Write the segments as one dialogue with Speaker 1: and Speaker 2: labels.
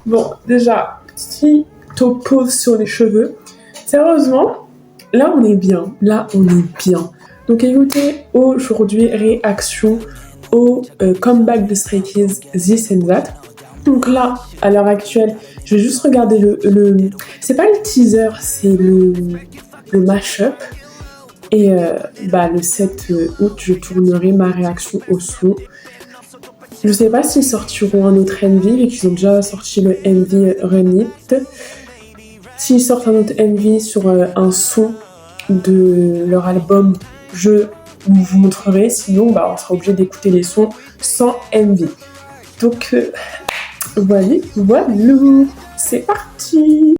Speaker 1: Bon, déjà, petit topo sur les cheveux. Sérieusement, là on est bien. Donc écoutez, aujourd'hui, réaction au comeback de Stray Kids, This and That. Donc là, à l'heure actuelle, je vais juste regarder c'est pas le teaser, c'est le mashup. Et le 7 août, je tournerai ma réaction au son. Je sais pas s'ils sortiront un autre MV, vu qu'ils ont déjà sorti le MV Run It. S'ils sortent un autre MV sur un son de leur album, je vous montrerai. Sinon, on sera obligé d'écouter les sons sans MV. Donc, voilà, c'est parti.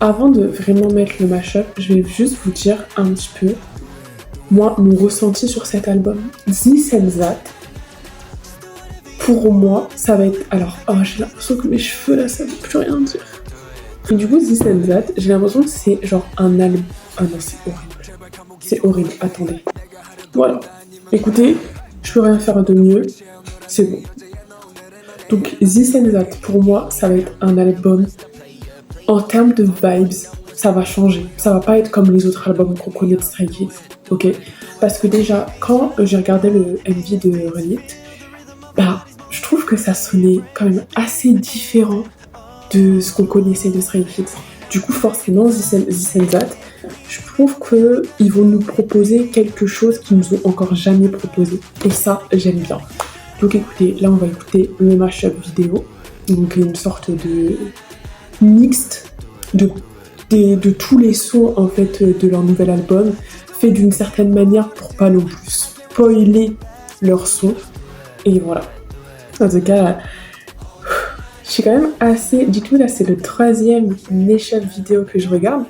Speaker 1: Avant de vraiment mettre le mashup, je vais juste vous dire un petit peu, moi, mon ressenti sur cet album. This and That, pour moi, ça va être... Alors, j'ai l'impression que mes cheveux, là, ça veut plus rien dire. Et du coup, This and That, j'ai l'impression que c'est genre un album... Ah non, c'est horrible. C'est horrible, attendez. Voilà. Écoutez, je peux rien faire de mieux. C'est bon. Donc, This and That, pour moi, ça va être un album... En termes de vibes, ça va changer. Ça va pas être comme les autres albums qu'on connaît de Stray Kids, ok? Parce que déjà, quand j'ai regardé le MV de Run It, je trouve que ça sonnait quand même assez différent de ce qu'on connaissait de Stray Kids. Du coup, forcément, This and That, je trouve qu'ils vont nous proposer quelque chose qu'ils nous ont encore jamais proposé. Et ça, j'aime bien. Donc écoutez, là on va écouter le mashup vidéo. Donc une sorte de mixte de tous les sons en fait de leur nouvel album, fait d'une certaine manière pour pas non plus spoiler leur son. Et voilà. En tout cas, je suis quand même assez... Du coup là c'est le 3e mashup vidéo que je regarde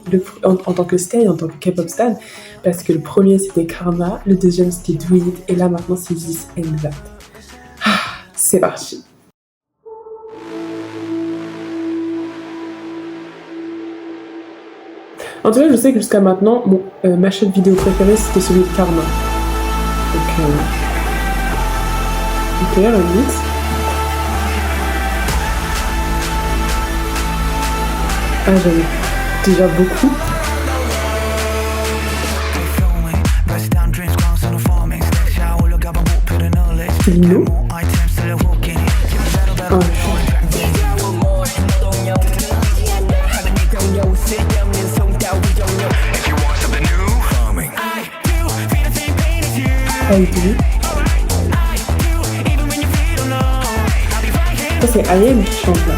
Speaker 1: en tant que stay, en tant que K-pop stan, parce que le premier c'était Karma, le deuxième c'était Do It, et là maintenant c'est This and That. C'est parti. En tout cas, je sais que jusqu'à maintenant, mon mashup vidéo préféré, c'était celui de Karma. Donc, ok, Run It. J'aime déjà beaucoup. C'est Lino. Ça c'est IM qui chante là.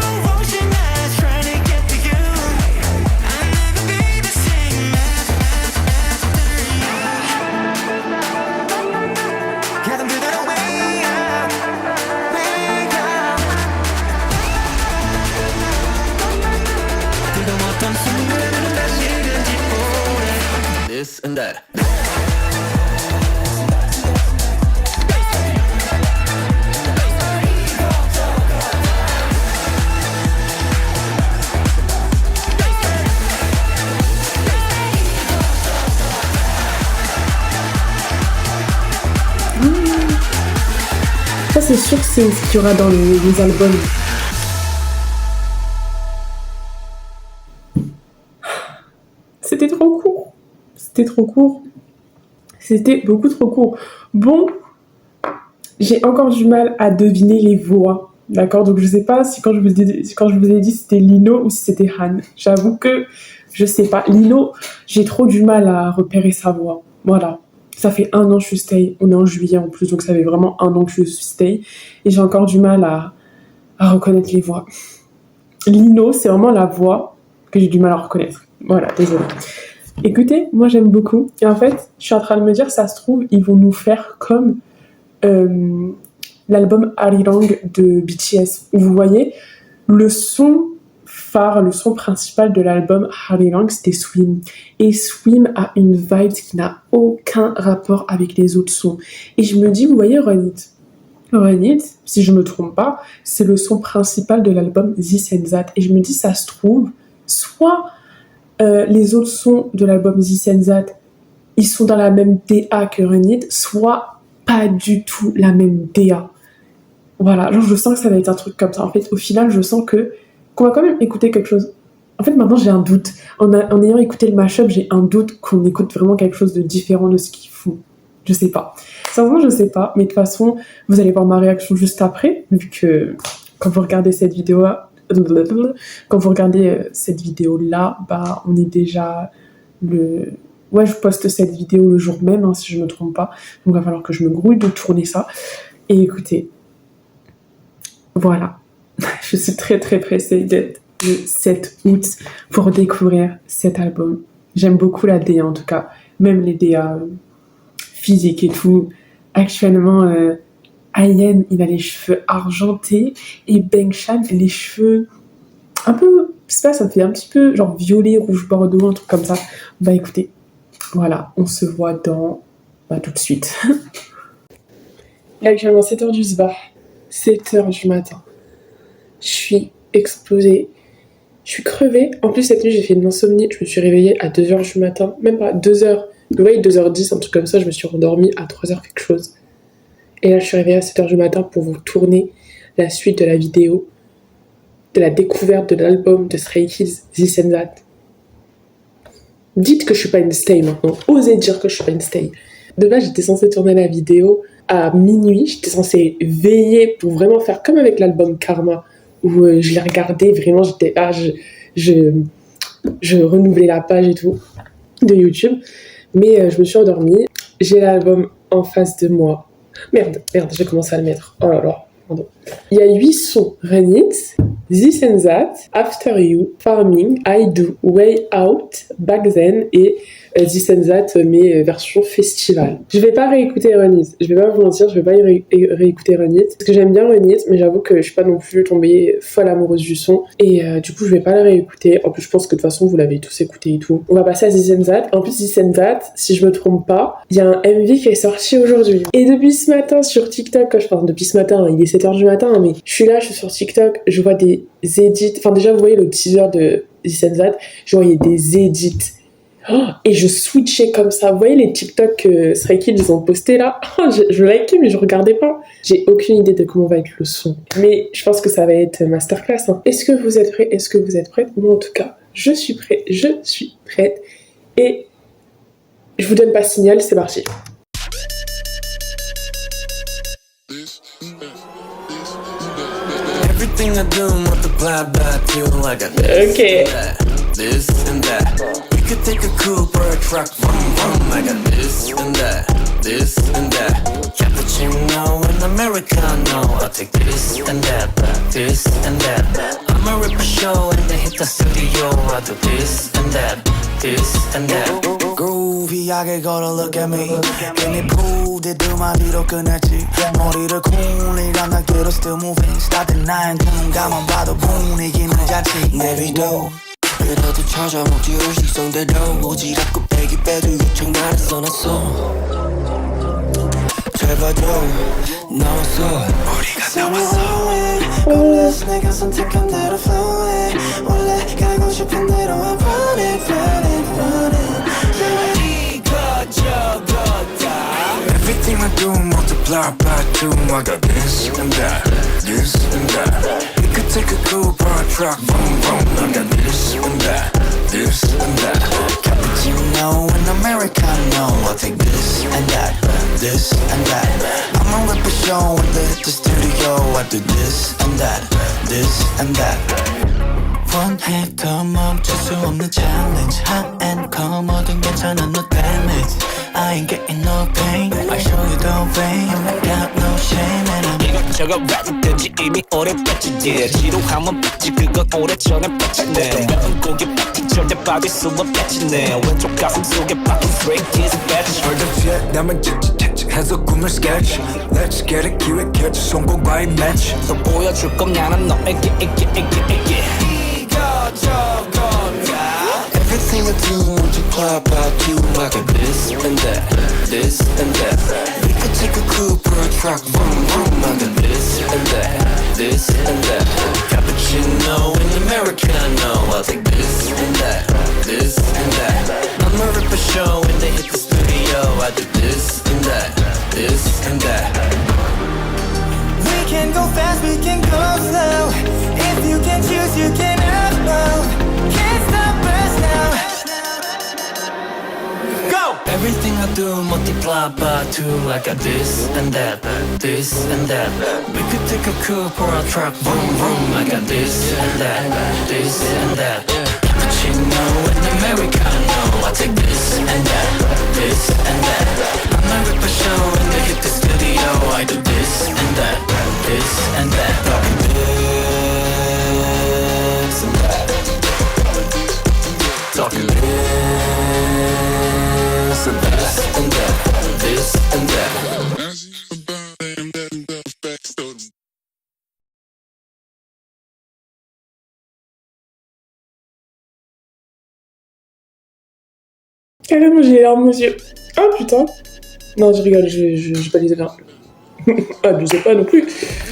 Speaker 2: This and that.
Speaker 1: Ça c'est sûr que c'est ce qu'il y aura dans les albums. C'était trop court. C'était beaucoup trop court. Bon, j'ai encore du mal à deviner les voix. D'accord? Donc je sais pas si quand je vous ai dit c'était Lino ou si c'était Han. J'avoue que je sais pas. Lino, j'ai trop du mal à repérer sa voix. Voilà. Ça fait 1 an que je suis stay. On est en juillet en plus, donc ça fait vraiment 1 an que je suis stay. Et j'ai encore du mal à reconnaître les voix. Lino, c'est vraiment la voix que j'ai du mal à reconnaître. Voilà, désolée. Écoutez, moi j'aime beaucoup. Et en fait, je suis en train de me dire, ça se trouve, ils vont nous faire comme l'album Arirang de BTS. Où vous voyez, le son phare, le son principal de l'album Arirang, c'était Swim. Et Swim a une vibe qui n'a aucun rapport avec les autres sons. Et je me dis, vous voyez Run It. Run It, si je me trompe pas, c'est le son principal de l'album This and That. Et je me dis, ça se trouve, soit les autres sons de l'album This and That, ils sont dans la même DA que Run It, soit pas du tout la même DA. Voilà, genre je sens que ça va être un truc comme ça. En fait, au final, je sens qu'on va quand même écouter quelque chose. En fait, maintenant, j'ai un doute. En ayant écouté le mashup, j'ai un doute qu'on écoute vraiment quelque chose de différent de ce qu'ils font. Je sais pas. Sincèrement, je sais pas. Mais de toute façon, vous allez voir ma réaction juste après, vu que quand vous regardez cette vidéo-là, bah, on est déjà le... Ouais, je poste cette vidéo le jour même, hein, si je me trompe pas. Donc, il va falloir que je me grouille de tourner ça. Et écoutez, voilà. Je suis très, très pressée d'être le 7 août pour découvrir cet album. J'aime beaucoup la DA en tout cas, même les DA physiques et tout. Actuellement, Ayen, il a les cheveux argentés et Bengshan, les cheveux un peu, je sais pas, ça me fait un petit peu genre violet, rouge bordeaux, un truc comme ça. Bah écoutez, voilà, on se voit dans... Bah tout de suite. Là actuellement 7h du soir, 7h du matin. Je suis explosée. Je suis crevée. En plus, cette nuit, j'ai fait une insomnie. Je me suis réveillée à 2h du matin. Même pas 2h. Oui, 2h10, un truc comme ça. Je me suis rendormie à 3h quelque chose. Et là, je suis réveillée à 7h du matin pour vous tourner la suite de la vidéo de la découverte de l'album de Stray Kids, This and That. Dites que je suis pas une stay maintenant. Osez dire que je suis pas une stay. De base, j'étais censée tourner la vidéo à minuit. J'étais censée veiller pour vraiment faire comme avec l'album Karma, où je l'ai regardé, vraiment, j'étais là, je renouvelais la page et tout de YouTube. Mais je me suis endormie. J'ai l'album en face de moi. Merde, j'ai commencé à le mettre. Oh là là, pardon. Il y a 8 sons. Run It, This and That, After You, Farming, I Do, Way Out, Back Then et This and That, mais version festival. Je vais pas réécouter Run It. Je vais pas vous mentir, je vais pas réécouter Run It. Parce que j'aime bien Run It, mais j'avoue que je suis pas non plus tombée folle amoureuse du son. Et du coup, je vais pas la réécouter. En plus, je pense que de toute façon, vous l'avez tous écouté et tout. On va passer à This and That. En plus, This and That, si je me trompe pas, il y a un MV qui est sorti aujourd'hui. Et depuis ce matin sur TikTok, depuis ce matin, il est 7h du matin, mais je suis sur TikTok, je vois des edits. Enfin, déjà, vous voyez le teaser de This and That, je voyais des edits. Et je switchais comme ça. Vous voyez les TikTok que Stray Kids ils ont posté là, je likais mais je regardais pas. J'ai aucune idée de comment va être le son. Mais je pense que ça va être masterclass. Hein. Est-ce que vous êtes prêts? Est-ce que vous êtes prêtes? Moi en tout cas, je suis prête. Et je vous donne pas signal, c'est parti.
Speaker 2: Everything I do multiplied by 2. I got this and that. We could take a coupe or a truck, vroom vroom. I got this and that, Cappuccino and Americano. I'll take this and that, this and that. I'ma rip a show and then hit the studio. I'll do this and that, this and that.
Speaker 3: Groovy, gotta look at me. 괜히 부대들만 뒤로 끝냈지. 머리를 굴리란 날개로 still moving. starting 나의 눈 감아 봐도 분위기는 잔치. 내비도 이래도 찾아먹지 의식성대로 오지랖 곱빼기 빼도 요청 나를 써놨어. 제발 좀 나왔어. 우리가 나왔어. Goalless 내가 선택한 대로 flowing. 원래 가고 싶은 대로 I'm running. Everything I do multiply by 2. I got this and that, this and that. We could take a coupe or a truck, vroom vroom. I got this and that, this and that. Cappuccino and Americano. I'll take this and that, this and that. I'ma rip a show and then hit the studio. I do this and that, this and that. 원해 더 멈출 수 없는 challenge. Hot and cold 뭐든 괜찮아 no damage. I ain't getting no pain. I show you the way. I got no shame and I'm
Speaker 4: 이것저것 랩든지 이미 오래 뺐지 yeah. 지루하면 뺐지 그건 오래전에 뺐지네 매운 고기 뺐지 절대 빠질 수 없겠지네 왼쪽 가슴 속에 박힌 Stray Kids 뺐지
Speaker 3: 얼굴 남은 해서 꿈을 sketch. Let's get it 기획해줘 성공과의 match.
Speaker 4: 또 보여줄 건 나는 너에게
Speaker 2: Everything I do multiply by 2. I got this and that, this and that. We could take a coupe or a truck, vroom vroom. I got this and that, this and that. Cappuccino and Americano. I'll take this and that, this and that. I'ma rip a show and then hit the studio.
Speaker 3: you cannot move, can't stop us now. Go! Everything I do multiply by two. I got this and that, this and that. We could take a coupe or a truck, vroom vroom. I got this and that, this and that. But you know in America, no, I take this and that, this and that. I'm a ripper show and they hit the studio. I do this and that, this and that. Talking this and that. Talking this and that, and that, this and that.
Speaker 1: Carrément, j'ai les larmes aux yeux. Oh putain. Non, je rigole, j'ai pas les larmes. Abusez pas non plus.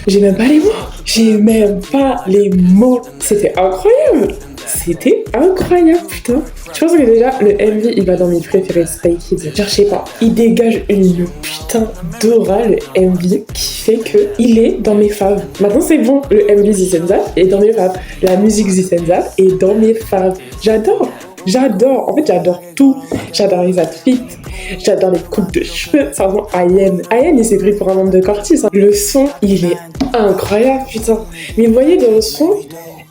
Speaker 1: J'ai même pas les mots. J'ai même pas les mots. C'était incroyable. C'était incroyable, putain. Je pense que déjà, le MV, il va dans mes préférés Stray Kids. Genre, je sais pas, il dégage une putain d'aura, le MV, qui fait que il est dans mes faves. Maintenant, c'est bon, le MV This and That est dans mes faves. La musique This and That est dans mes faves. J'adore. J'adore, en fait j'adore tout. J'adore les outfits, j'adore les coupes de cheveux. C'est vraiment Ayen, il s'est pris pour un membre de Cortis. Hein. Le son, il est incroyable, putain. Mais vous voyez dans le son,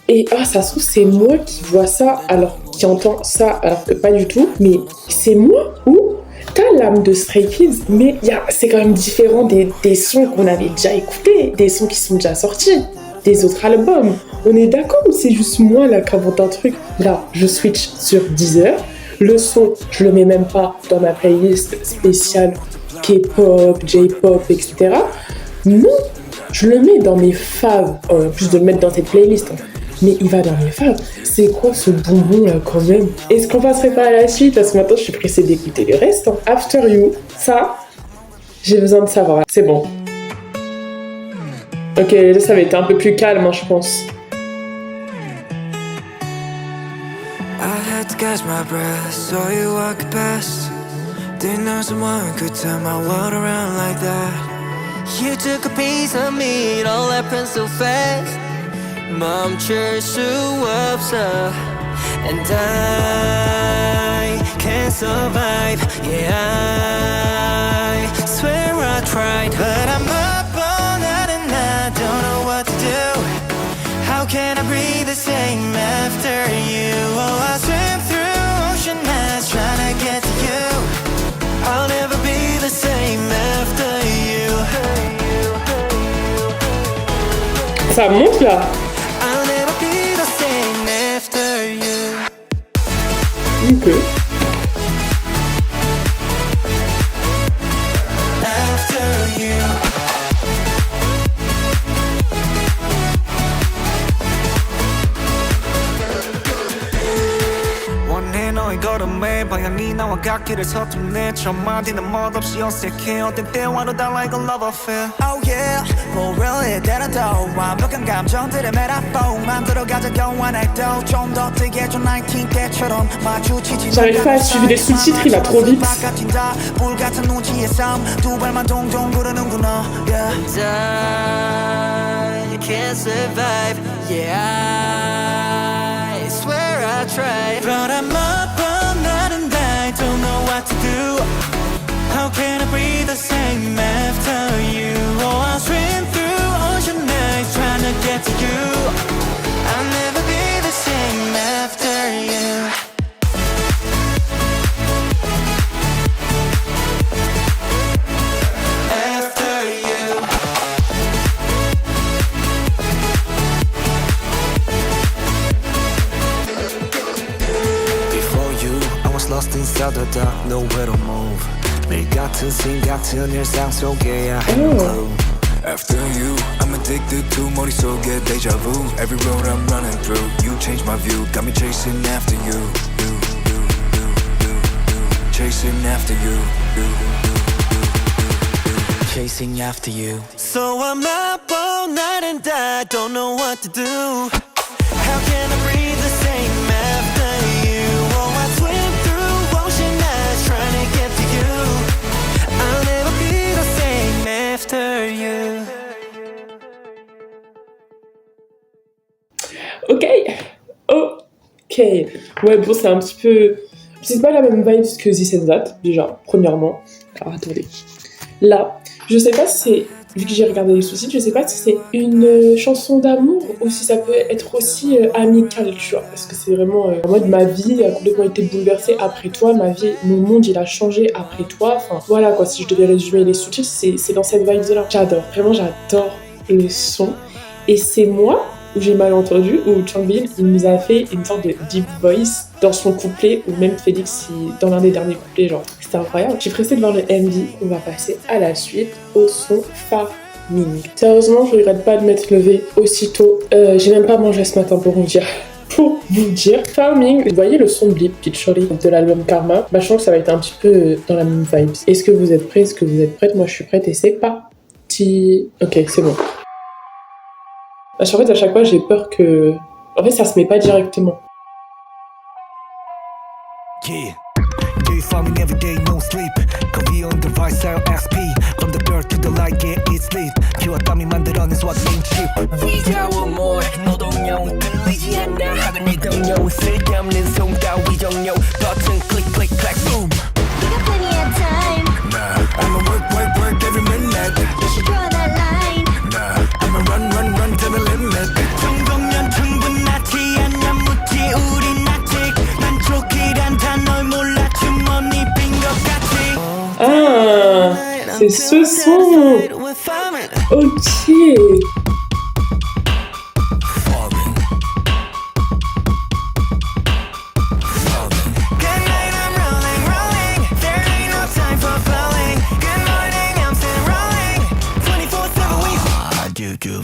Speaker 1: et ça se trouve c'est moi qui vois ça, alors qui entend ça, alors que pas du tout. Mais c'est moi ou t'as l'âme de Stray Kids, mais c'est quand même différent des sons qu'on avait déjà écoutés, des sons qui sont déjà sortis. Des autres albums. On est d'accord ou c'est juste moi là qui invente un truc? Là, je switch sur Deezer. Le son, je le mets même pas dans ma playlist spéciale K-pop, J-pop, etc. Non, je le mets dans mes faves. En plus de le mettre dans cette playlist. Hein. Mais il va dans mes faves. C'est quoi ce bonbon là quand même? Est-ce qu'on passerait pas à la suite? Parce que maintenant je suis pressée d'écouter le reste. Hein. After You, ça, j'ai besoin de savoir. C'est bon. Ok, là ça va être un peu plus calme, hein, je pense.
Speaker 3: I had to catch my breath, saw you walk past. Didn't know someone could turn my world around like that. You took a piece of me, it all happened so fast. 멈출 수 없어, and I can't survive. Yeah, I swear I tried, but I'm up all night and I don't know what to do. How can I breathe the same after you? Oh, I swim through ocean miles trying to get to you. I'll never be the same after you.
Speaker 1: Ça monte là.
Speaker 3: I'll never be the same after you.
Speaker 1: Ok.
Speaker 3: After you. 원해 너의 걸음에 방향이 나와 갓길을 서툰네 첫 마디는 멋없이 어색해 어떤 대화로 다 like a love affair. Oh yeah, 모르게 때려도 완벽한 감정들의 메타폰 만들어가자 교환해도 좀 더 뜨개져 19 때처럼 마주치지.
Speaker 1: J'arrive pas à suivre les sous-titres, il va trop vite.
Speaker 3: 불같은 눈치의 싸움 두 발만 동동 구르는구나. Yeah. I can't survive. Yeah, I swear I tried, but I'm up all night and I don't know what to do. How can I breathe the same after you? Oh, I swim through ocean nights trying to get to you. I'll never be the same after you. After you. Before you, I was lost inside the dark, nowhere to move. 매일 같은 scene 같은 일상 속에 I had no clue. After you, I'm addicted to 머릿속에 deja vu. Every road I'm running through, you changed my view, got me chasing after you. Chasing after you. Chasing after you. So I'm up all night and I don't know what to do. How can I breathe the same after you? Oh, I swim through ocean eyes trying to get to you. I'll never be the same after you.
Speaker 1: Ok. Ok. Ouais, bon, c'est un petit peu... C'est pas la même vibe que This and That, déjà, premièrement. Alors, attendez. Là, je sais pas si c'est... Vu que j'ai regardé les sous-titres, je sais pas si c'est une chanson d'amour ou si ça peut être aussi amical, tu vois. Parce que c'est vraiment... en mode, ma vie a complètement été bouleversée après toi. Ma vie, mon monde, il a changé après toi. Enfin, voilà, quoi. Si je devais résumer les sous-titres, c'est dans cette vibe-là. J'adore. Vraiment, j'adore le son. Et c'est moi... où j'ai mal entendu, où Changbin, il nous a fait une sorte de deep voice dans son couplet, ou même Félix, dans l'un des derniers couplets, genre, c'était incroyable. J'ai pressé de voir le MV, on va passer à la suite, au son Farming. Sérieusement, je regrette pas de m'être levée aussitôt, j'ai même pas mangé ce matin pour vous dire. Farming, vous voyez le son de Blip, Kid Shorty de l'album Karma, bah je pense que ça va être un petit peu dans la même vibe. Est-ce que vous êtes prêts? Est-ce que vous êtes prête? Moi je suis prête et c'est parti. Ok, c'est bon. Parce qu'en fait, à chaque fois, j'ai peur que... En fait, ça se met pas directement.
Speaker 3: Yeah. Day farming every day, no sleep. Coffee on the right side, XP. From the dirt to the light, yeah, it's lit. 피와 땀이 만들어낸 SWAT main chip. 위자워 more, 노동요. 끌리지 않아, 하늘 믿음요. 쓸데없는 손가위 정요. 버튼 click, click, clack, boom.
Speaker 5: You got plenty of time.
Speaker 3: Nah, I'ma work every minute.
Speaker 5: You should draw that line.
Speaker 3: Nah, I'ma run to the limit. 정도면 충분하지 않냐 묻지 우린 아직 만족이란 단어를 몰라 주머니 빈것 같지.
Speaker 1: Ah, c'est ce son. Ok.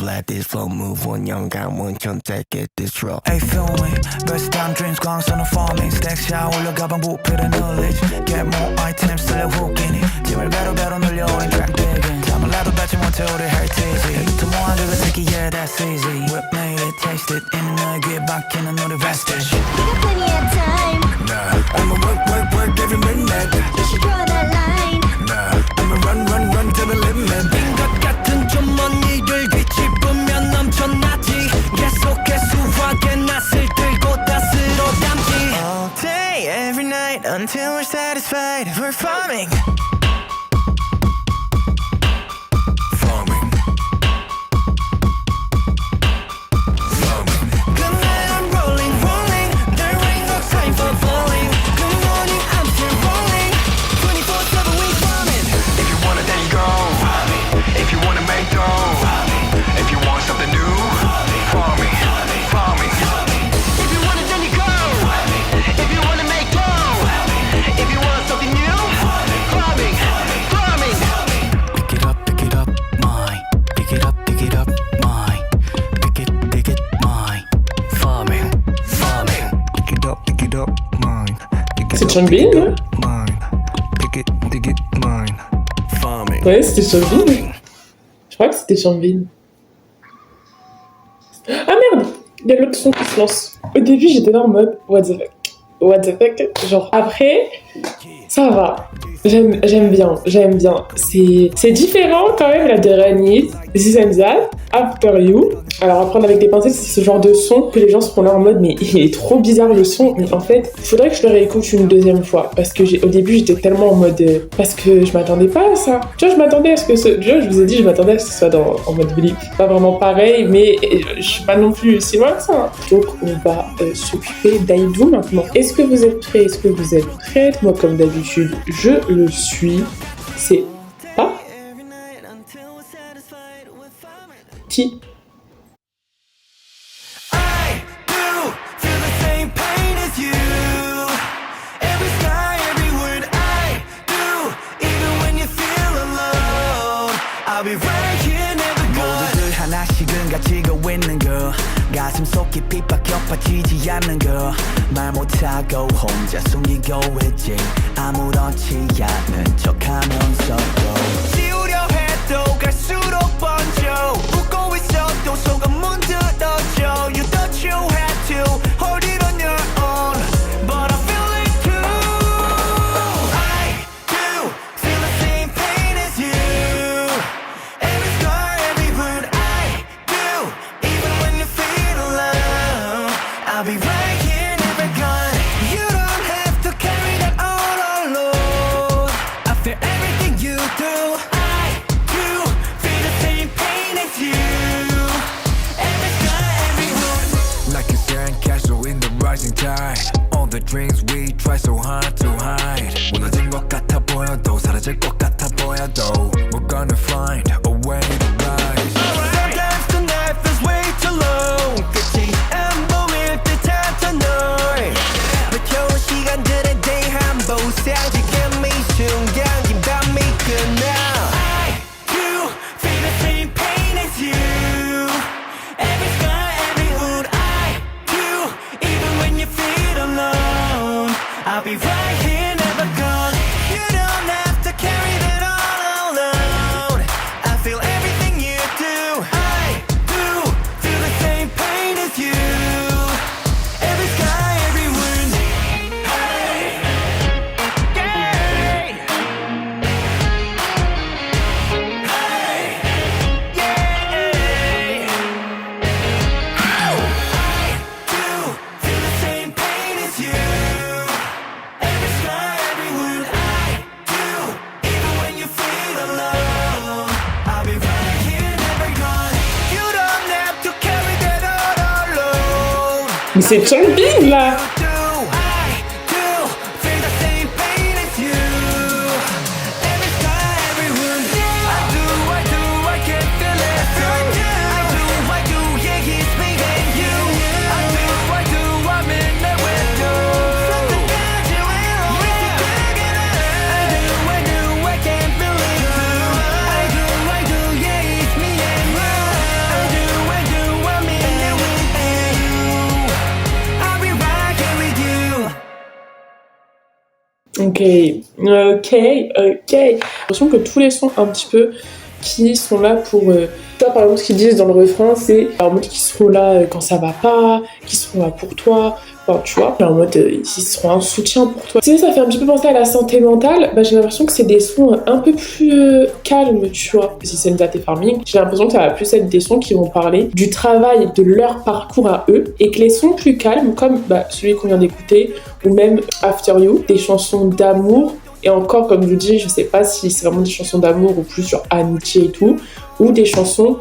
Speaker 3: Let this flow move one young guy one can take it this road. Hey feel me, best time dreams 광선은 farming Stacks 샤워 올라가방 부피를 knowledge Get more items 쓸려 웃기니 짐을 배로 늘려 in track digging 잠을 나도 닿지 못해 우리 heritage 또 모아두고 듣기 yeah that's easy Whip made it, taste it 있는 너의 귀에 박히는 우리 vestige
Speaker 5: You got plenty of time.
Speaker 3: Nah, I'ma work every minute
Speaker 5: You should draw that line.
Speaker 3: Nah, I'ma run to the limit 빈것 같은 주머니를 뒤집으면 넘쳐나지 계속해 수확에 낯을 들고 탓으로 담지 All day, every night, until we're satisfied We're farming Farming Farming Good night, I'm rolling There ain't no time for falling Good morning, I'm still rolling 24/7 we farming If you want it, then you go If you wanna make dough If you want something new Farming If you want it, then you go If you wanna make dough If you want something new Farming Pick it up, mine Pick it up, mine Pick it, mine Farming Pick it up, mine
Speaker 1: C'est Changbin, hein?
Speaker 3: Mine Pick it, mine Farming
Speaker 1: Ouais, c'était Changbin. Je crois que c'était Changbin. Ah merde! Il y a l'autre son qui se lance. Au début, j'étais là en mode what the fuck. Genre, après, ça va. J'aime bien. C'est différent quand même, la de Ranit, This and That, After You. Alors, à prendre avec des pincettes, c'est ce genre de son que les gens seront là en mode mais il est trop bizarre le son. Mais en fait, il faudrait que je le réécoute une deuxième fois. Parce que au début, j'étais tellement en mode... parce que je m'attendais pas à ça. Tu vois, je m'attendais à ce que je vous ai dit, je m'attendais à ce que ce soit en mode Blip. Pas vraiment pareil, mais je suis pas non plus si loin que ça. Donc, on va s'occuper d'Aïdou maintenant. Est-ce que vous êtes prêts? Est-ce que vous êtes prêtes? Moi, comme d'habitude, je le suis. C'est pas... Qui?
Speaker 3: I'll be right here, never go 모두들 하나씩은 가지고 있는 거 가슴속 깊이 박혀 빠지지 않는 거 말 못하고 혼자 숨기고 있지 아무렇지 않은 척하면서도 지우려 해도 갈수록 번져 웃고 있어도 속은 문드러져 You thought you had to hold it on your own But I feel it too I do feel the same pain as you Every scar, every wound I do Even when you feel alone try so hard to hide 무너진 것 같아 보여도 사라질 것 같아 보여도 We're gonna find a way to rise Sometimes the night feels way too long 끝이 안 보일 듯한 널 버텨온 시간들에 대한 보상 지금 이 순간 긴 밤이 끝나 I do feel the same pain as you Every sky, every hood I do Even when you feel alone I'll be right here, never gone You don't have to carry that all alone I feel everything you do I do feel the same pain as you Every sky, every wind Hey, yeah Hey, yeah I do feel the same pain as you Every sky, every wind I do Even when you feel alone I'll be right here, never gone You don't have to carry that all alone
Speaker 1: Mais c'est Changbin là.
Speaker 3: do I do feel the same pain as you Every sky, every wind I can feel it I do, yeah, it's me and you I do, I'm in there with you Something that you will I can feel it too I do, yeah, it's me and you I do, I'm in there with you I'll be right here with you
Speaker 1: Ok. J'ai l'impression que tous les sons un petit peu qui sont là pour... toi par exemple ce qu'ils disent dans le refrain c'est en mode qu'ils seront là quand ça va pas, qu'ils seront là pour toi, enfin tu vois, en mode ils seront un soutien pour toi. Sinon ça fait un petit peu penser à la santé mentale, bah j'ai l'impression que c'est des sons un peu plus calmes tu vois. Si c'est Zat et Farming, j'ai l'impression que ça va plus être des sons qui vont parler du travail, de leur parcours à eux, et que les sons plus calmes comme celui qu'on vient d'écouter ou même After You, des chansons d'amour. Et encore, comme je vous dis, je sais pas si c'est vraiment des chansons d'amour ou plus sur amitié et tout, ou des chansons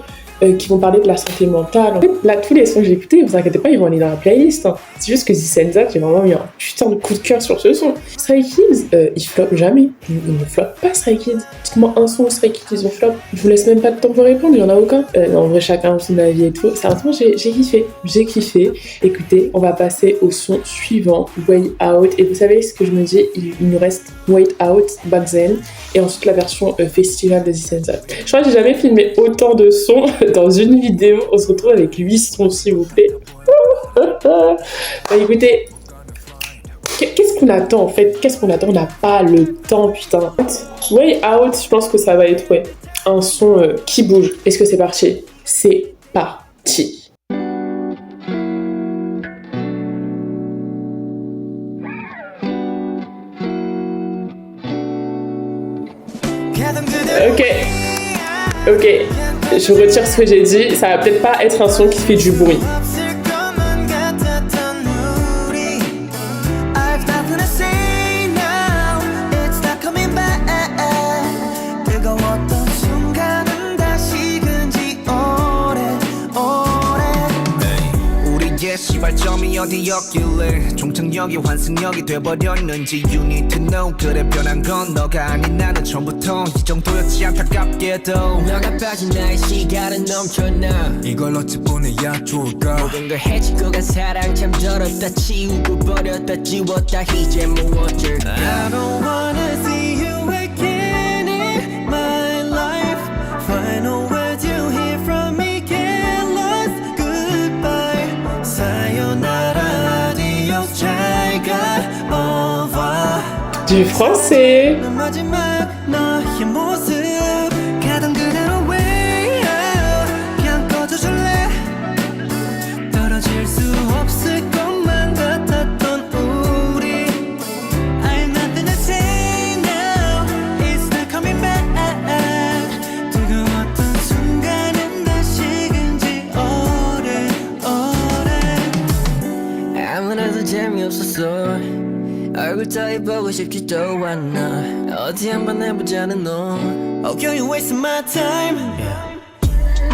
Speaker 1: qui vont parler de la santé mentale. En fait, là, tous les sons que j'ai écoutés, vous inquiétez pas, ils vont aller dans la playlist. Hein. C'est juste que Zat, j'ai vraiment eu un putain de coup de cœur sur ce son. Stray Kids, ils floppent jamais. Ils ne floppent pas, Stray Kids. Dites-moi un son Stray Kids, ils ont flop. Je vous laisse même pas de temps pour répondre, il y en a aucun. En vrai, chacun son avis et tout. Sérieusement, j'ai kiffé. J'ai kiffé. Écoutez, on va passer au son suivant, Way Out. Et vous savez ce que je me dis, il nous reste Way Out, Back Then, et ensuite la version festival de Zat. Je crois que j'ai jamais filmé autant de sons dans une vidéo. On se retrouve avec 8 sons, s'il vous plaît. Bah, écoutez, qu'est-ce qu'on attend en fait? Qu'est-ce qu'on attend? On n'a pas le temps, putain. Way Out, je pense que ça va être un son qui bouge. Est-ce que c'est parti? C'est parti. Ok, je retire ce que j'ai dit, ça va peut-être pas être un son qui fait du bruit.
Speaker 4: 시발점이 어디였길래 종착역이 환승역이 돼버렸는지 You need to know 그래 변한 건 너가 아닌 나는 처음부터 이 정도였지 안타깝게도 너가 빠진 나의 시간은 넘쳐나
Speaker 3: 이걸 어찌 보내야 좋을까
Speaker 4: 모든 걸 해치고 간 사랑 참 더럽다 치우고 버렸다 지웠다 이제 뭐 어쩔까 I don't wanna see you again in my life Final words you hear from me get lost Goodbye Sayonara adios 잘 가 au revoir
Speaker 1: Du français.
Speaker 4: 마지막 너의 모습 가던 그대로 way out 그냥 꺼져줄래 떨어질 수 없을 것만 같았던 우리 I'm nothing to say now It's not coming back 뜨거웠던 순간은 다시금지 오래 아무래도 재미없었어 얼굴 따위 보고 싶지도 않아 어디 한번 해보자는 너 Oh girl you wasting my time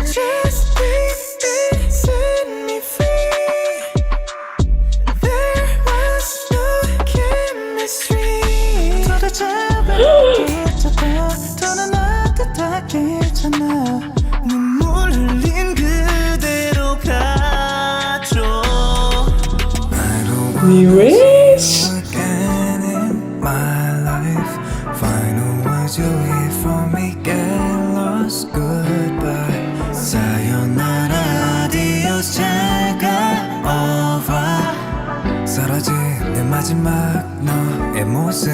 Speaker 4: Just breathe set me free There was no chemistry 사라지잖아 눈물 흘린 그대로 가죠
Speaker 1: Mais wesh.
Speaker 3: again in my life. Final words you hear from me, get lost, goodbye. Sayonara, adios, 잘가, over. 사라진 내 마지막 너의 모습.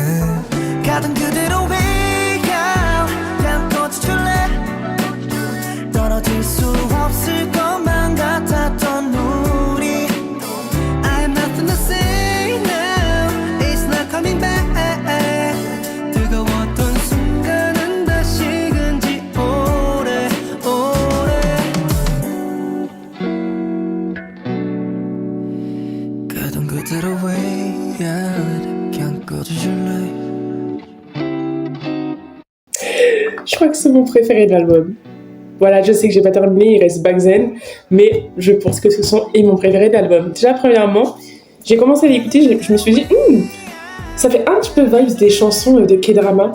Speaker 4: 가던 그대로 way out 그냥 꺼져줄래 떨어질 수 없을 것만 같았던 우리 I have nothing to say now It's not coming back 뜨거웠던 순간은 다 식은 지 오래 가던 그대로 way out 그냥 꺼져줄래
Speaker 1: Je crois que c'est mon préféré de l'album. Voilà, je sais que j'ai pas terminé, il reste Back Then, mais je pense que ce son est mon préféré de l'album. Déjà, premièrement, j'ai commencé à l'écouter, je me suis dit, ça fait un petit peu vibes des chansons de K-drama.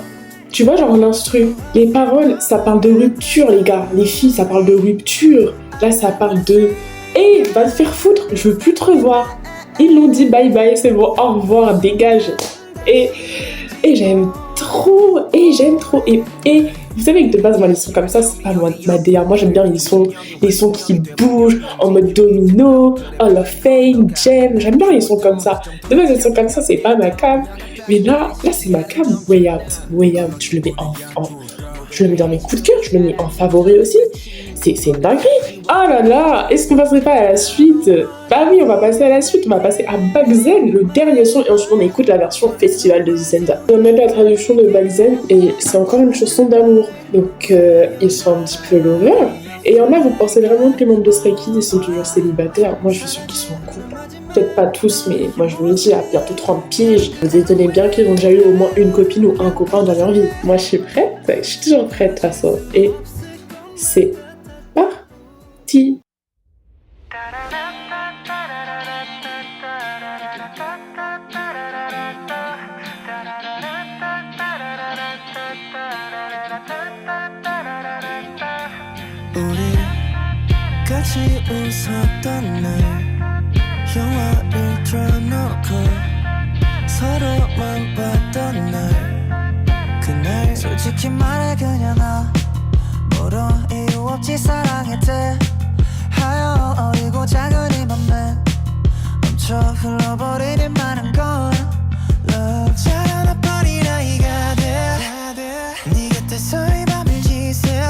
Speaker 1: Tu vois, genre l'instru, les paroles, ça parle de rupture, les gars. Les filles, ça parle de rupture. Là, ça parle de, hey, va te faire foutre, je veux plus te revoir. Ils l'ont dit bye bye, c'est bon, au revoir, dégage. Et j'aime trop, j'aime trop. Et vous savez que de base, moi, les sons comme ça, c'est pas ma DA. Moi, j'aime bien les sons qui bougent en mode domino, Hall of Fame, Jam. J'aime bien les sons comme ça. De base, les sons comme ça, c'est pas ma cam. Mais là, c'est ma cam. Way Out. Je le mets je le mets dans mes coups de cœur. Je le mets en favori aussi. C'est une dinguerie. Oh là là, est-ce qu'on passerait pas à la suite? Bah oui, on va passer à la suite. On va passer à Back Then, le dernier son, et ensuite on écoute la version festival de Zenda. On va mettre la traduction de Back Then, et c'est encore une chanson d'amour. Donc ils sont un petit peu lovers. Et il y en a, vous pensez vraiment que les membres de Stray Kids ils sont toujours célibataires? Moi je suis sûre qu'ils sont en couple. Peut-être pas tous, mais moi je vous le dis, à bientôt 30 piges, vous étonnez bien qu'ils ont déjà eu au moins une copine ou un copain dans leur vie. Moi je suis prête, je suis toujours prête de toute façon. Et c'est parti.
Speaker 4: 우리 같이 웃었던 날 영화를 틀어놓고 서로만 봤던 날 그날 솔직히 말해 그냥 나 뭐로 이유 없이 사랑했대 하여 어리고 작은 이 맘에 멈춰 흘러버린 이 많은 건 Love 자라나버린 아이가 돼 네 곁에서 이 밤을 지새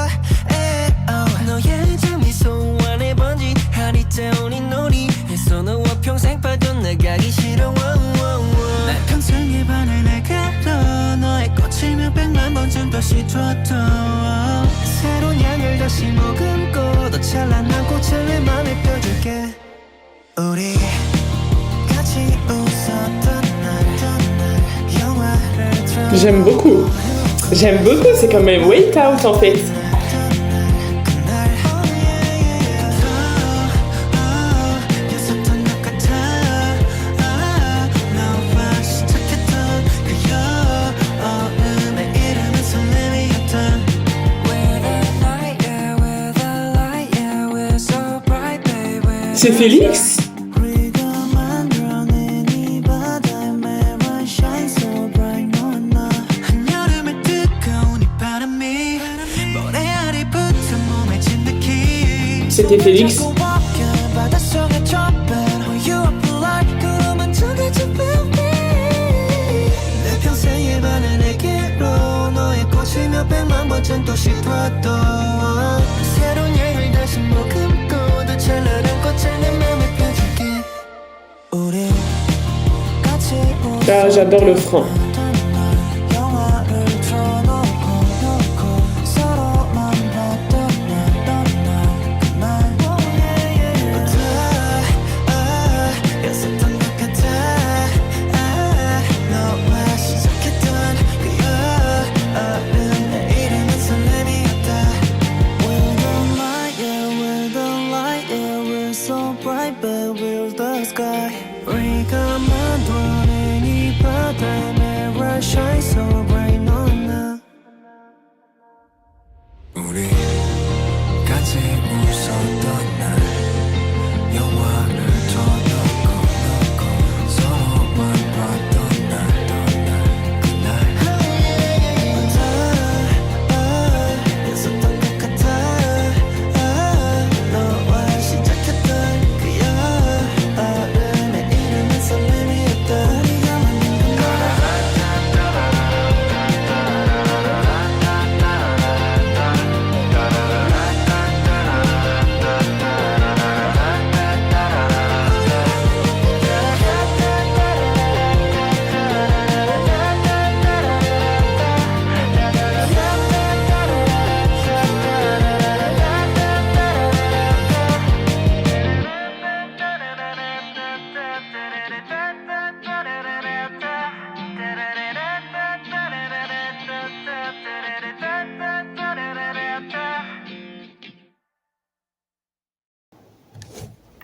Speaker 4: 너의 장미소 안에 번진 하리 태우는 놀이에서 너와 평생 빠져나가기 싫어 날 평생에 반을 내게로 너의 꽃이며 100만 번쯤 다시 줬던 새로운 향을 다시 머금고 더 찬란한 꽃을 내 맘에 펴줄게 우리 같이 웃었던 날 영화를
Speaker 1: J'aime beaucoup, c'est quand même Wait Out en fait. C'est Félix? C'était Félix. Ah, j'adore le frein.
Speaker 4: 우리가 만들어낸 이 바다에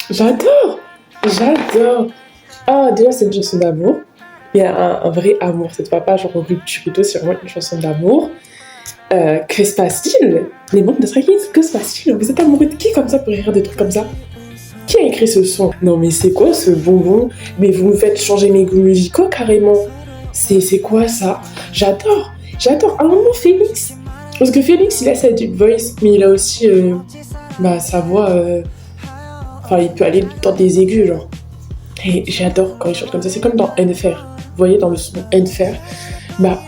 Speaker 1: J'adore! J'adore! Ah, déjà, c'est une chanson d'amour. Il y a un vrai amour cette fois, pas genre rupture et tout, c'est vraiment une chanson d'amour. Que se passe-t-il? Les membres de Stray Kids, que se passe-t-il? Vous êtes amoureux de qui comme ça pour écrire des trucs comme ça? Qui a écrit ce son? Non mais c'est quoi ce bonbon? Mais vous me faites changer mes goûts musicaux carrément. C'est quoi ça? J'adore! J'adore! À un moment, Félix. Parce que Félix, il a sa deep voice, mais il a aussi sa voix. Enfin, il peut aller dans des aigus, genre. Et j'adore quand il chante comme ça. C'est comme dans Enfer. Vous voyez, dans le son Enfer. Bah,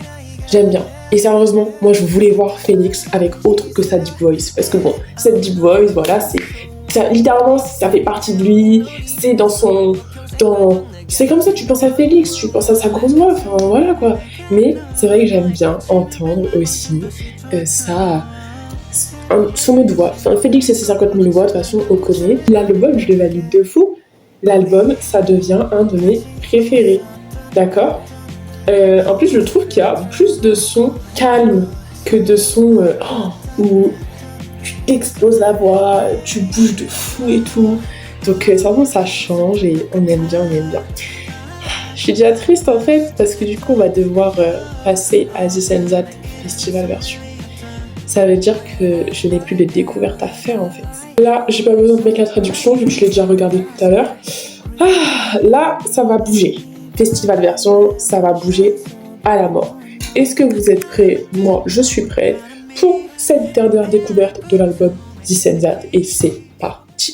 Speaker 1: j'aime bien. Et sérieusement, moi, je voulais voir Phoenix avec autre que sa deep voice. Parce que bon, cette deep voice, voilà, littéralement, ça fait partie de lui. C'est dans son... C'est comme ça, tu penses à Félix, tu penses à sa grosse voix, enfin voilà quoi. Mais c'est vrai que j'aime bien entendre aussi son autre voix. Enfin, Félix et ses 50 000 voix, de toute façon, on connaît. L'album, je le valide de fou. L'album, ça devient un de mes préférés. D'accord? En plus, je trouve qu'il y a plus de sons calmes que de sons où tu t'exploses la voix, tu bouges de fou et tout. Donc, vraiment, ça change et on aime bien, on aime bien. Je suis déjà triste en fait, parce que du coup, on va devoir passer à This and That Festival version. Ça veut dire que je n'ai plus de découverte à faire en fait. Là, j'ai pas besoin de mettre la traduction, vu que je l'ai déjà regardé tout à l'heure. Là, ça va bouger. Festival version, ça va bouger à la mort. Est-ce que vous êtes prêts? Moi, je suis prête pour cette dernière découverte de l'album This and That. Et c'est parti.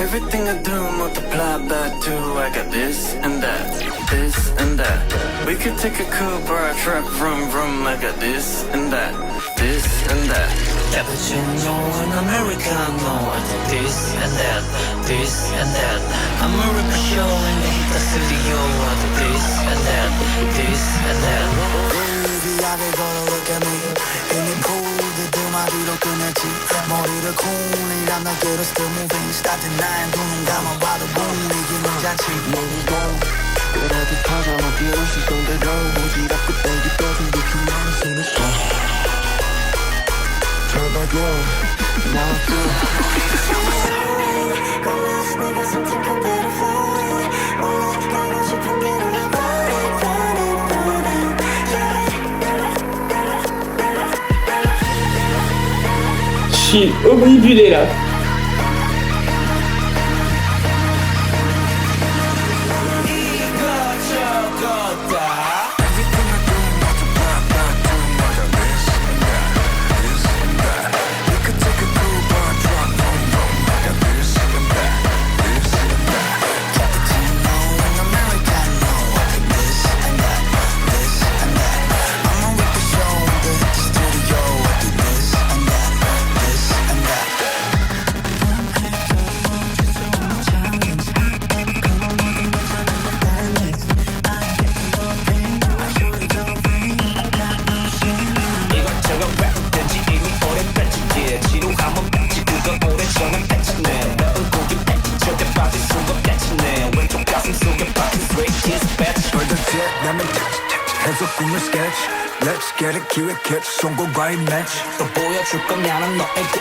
Speaker 3: Everything I do multiply by two. I got this and that, this and that. We could take a coupe or a truck, vroom vroom. I got this and that, this and that.
Speaker 4: Cappuccino and Americano. I do this and that, this and that. I'm a ripper show in the studio. I do this and that, this and that.
Speaker 6: Baby, I be gonna look at me. In the pool, the 두 마디로 끝냈지. 머리를 쿵이란 어깨로 still moving. starting nine, 두 눈 감아봐도 boom. 이기는 자치. 모르고 그래도 타자마 비로 시선대로 오지랖 끝대기 떠준 느낌 난 손을 써. 잡아줘. Now do. 걸렸어 내가 선택한 대로 flowing. 원래 가고 싶은 길을
Speaker 1: Je suis obnubilée là.
Speaker 6: Let's get it, 기획해 성공과의 match
Speaker 4: 또 보여줄 거냐는 너에게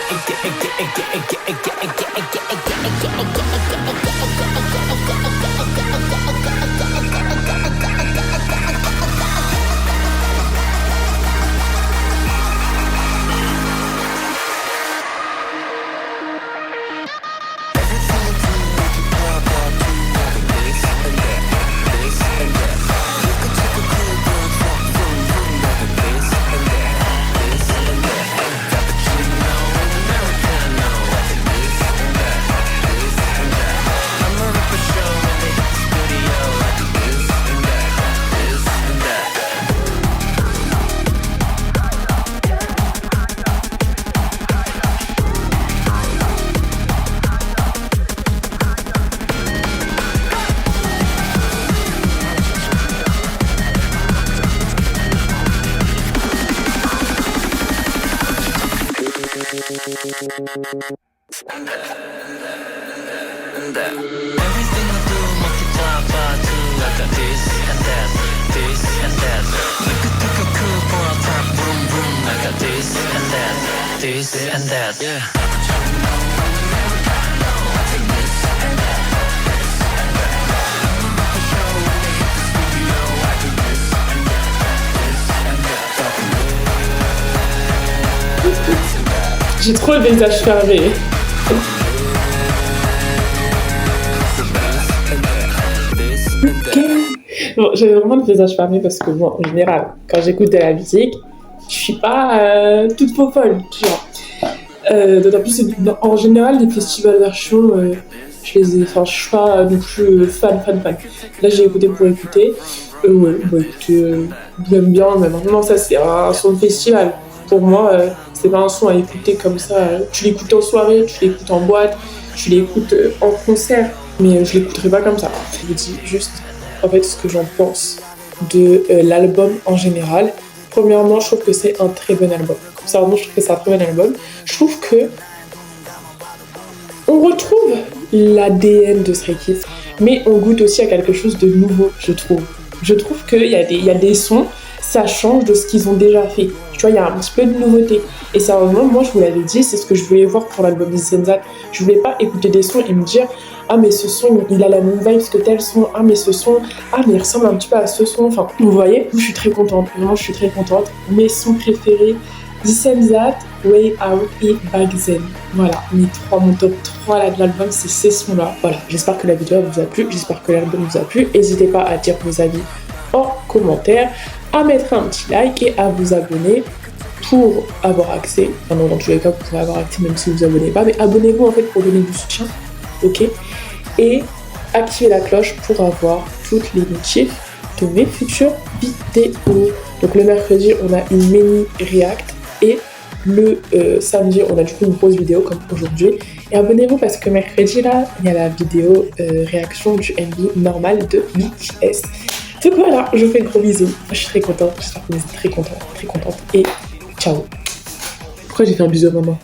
Speaker 4: Everything I do multiply by two. I got this and that, this and that. We could take a coupe or a truck, vroom vroom. I got this and that. this and that. Yeah.
Speaker 1: J'ai trop le visage fermé. Bon, j'avais vraiment le visage fermé parce que bon, en général, quand j'écoute de la musique, je suis pas toute folle, tu vois. D'autant plus, en général, les festivals version, je suis pas non plus fan. Là, j'ai écouté pour écouter. Ouais, bah écoutez, j'aime bien, mais maintenant, ça, c'est un son de festival. Pour moi, c'est pas un son à écouter comme ça. Tu l'écoutes en soirée, tu l'écoutes en boîte, tu l'écoutes en concert, mais je l'écouterai pas comme ça. Je vous dis juste, en fait, ce que j'en pense de l'album en général. Premièrement, je trouve que c'est un très bon album. Sincèrement, je trouve que c'est un très bon album. Je trouve que on retrouve l'ADN de Stray Kids, mais on goûte aussi à quelque chose de nouveau, je trouve. Je trouve qu'il y a des sons, ça change de ce qu'ils ont déjà fait. Tu vois, il y a un petit peu de nouveauté. Et sérieusement, moi, je vous l'avais dit, c'est ce que je voulais voir pour l'album This and That. Je voulais pas écouter des sons et me dire « Ah, mais ce son, il a la même vibe que tel son. Ah, mais ce son, ah, mais il ressemble un petit peu à ce son. » Enfin, vous voyez, je suis très contente. Vraiment, je suis très contente. Mes sons préférés, This and That, Way Out et Back Then. Voilà, mon top 3 là, de l'album, c'est ces sons-là. Voilà, j'espère que la vidéo vous a plu, j'espère que l'album vous a plu. N'hésitez pas à dire vos avis en commentaire, à mettre un petit like et à vous abonner pour avoir accès. Enfin non, dans tous les cas, vous pourrez avoir accès même si vous vous abonnez pas, mais abonnez-vous en fait pour donner du soutien, ok? Et activez la cloche pour avoir toutes les notifs de mes futures vidéos. Donc le mercredi, on a une mini react et le samedi, on a du coup une pause vidéo comme aujourd'hui. Et abonnez-vous parce que mercredi, là, il y a la vidéo réaction du MV normal de BTS. Donc voilà, je vous fais de gros bisous. Je suis très contente, j'espère que vous êtes très contente. Et ciao. Pourquoi j'ai fait un bisou à maman?